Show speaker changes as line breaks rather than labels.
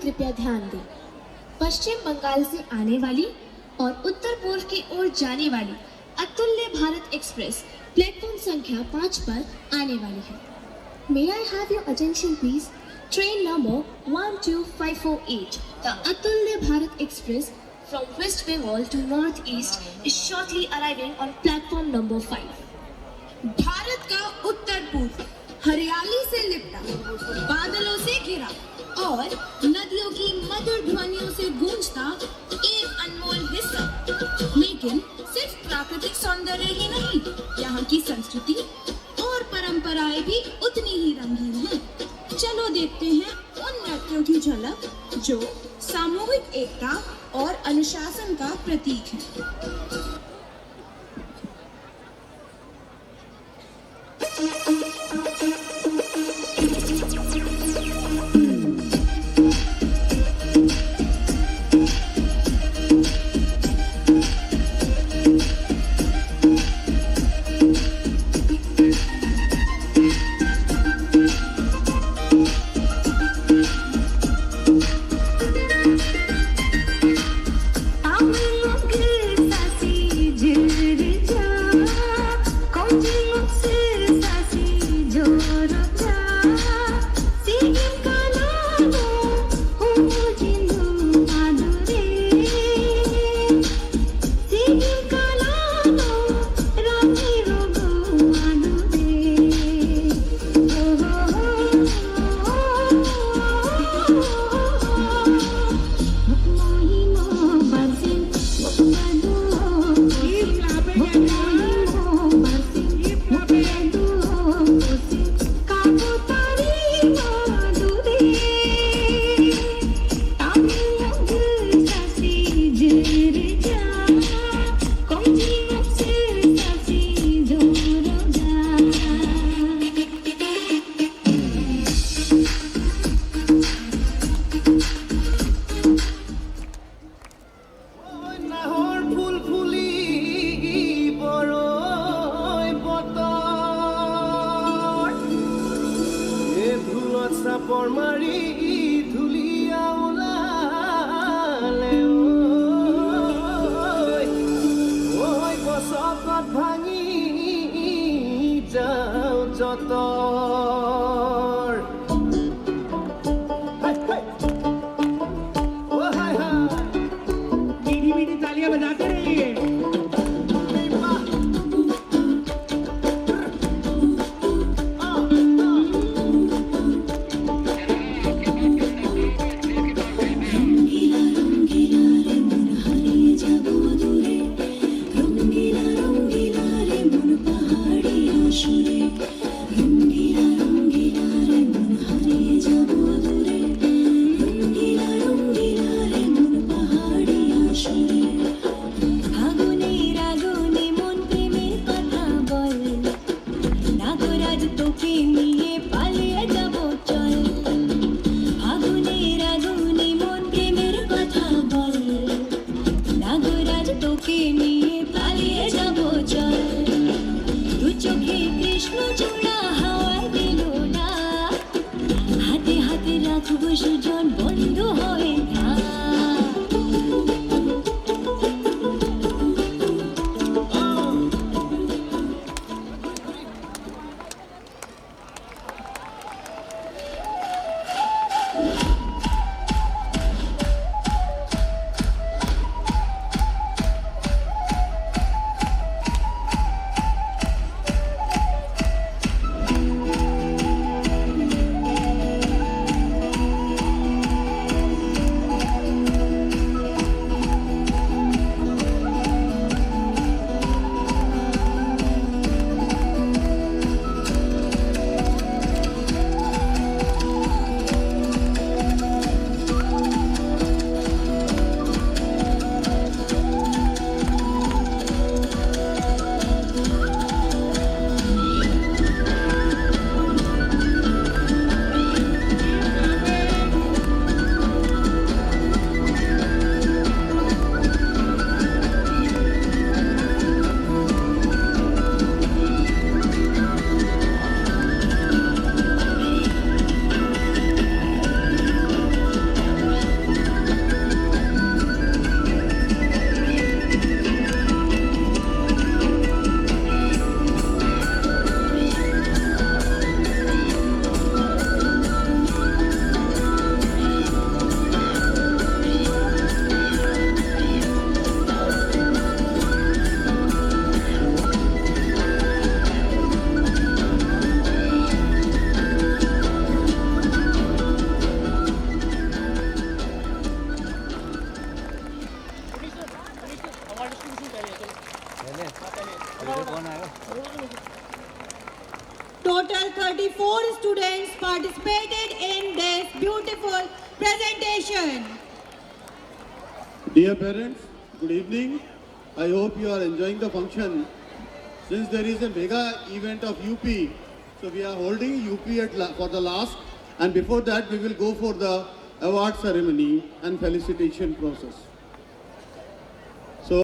कृपया ध्यान दें। पश्चिम बंगाल से आने वाली और उत्तर पूर्व की ओर जाने वाली अतुल्य भारत एक्सप्रेस प्लेटफॉर्म संख्या 5 पर आने वाली है। May I have your attention please? Train number 12548, the Atulya Bharat Express from West Bengal to Northeast is shortly arriving on platform number 5.
Bharat का उत्तर पूर्व हरियाली से लिपटा, बादलों से घिरा और नदियों की मधुर ध्वनियों से गूंजता एक अनमोल हिस्सा। लेकिन सिर्फ प्राकृतिक सौंदर्य ही नहीं, यहाँ की संस्कृति और परंपराएं भी उतनी ही रंगीन हैं। चलो देखते हैं उन नृत्यों की झलक जो सामूहिक एकता और अनुशासन का प्रतीक है।
Total 34 students participated in this beautiful presentation.
Dear parents, good evening. I hope you are enjoying the function. Since there is a mega event of UP, so we are holding UP for the last, and before that we will go for the award ceremony and felicitation process.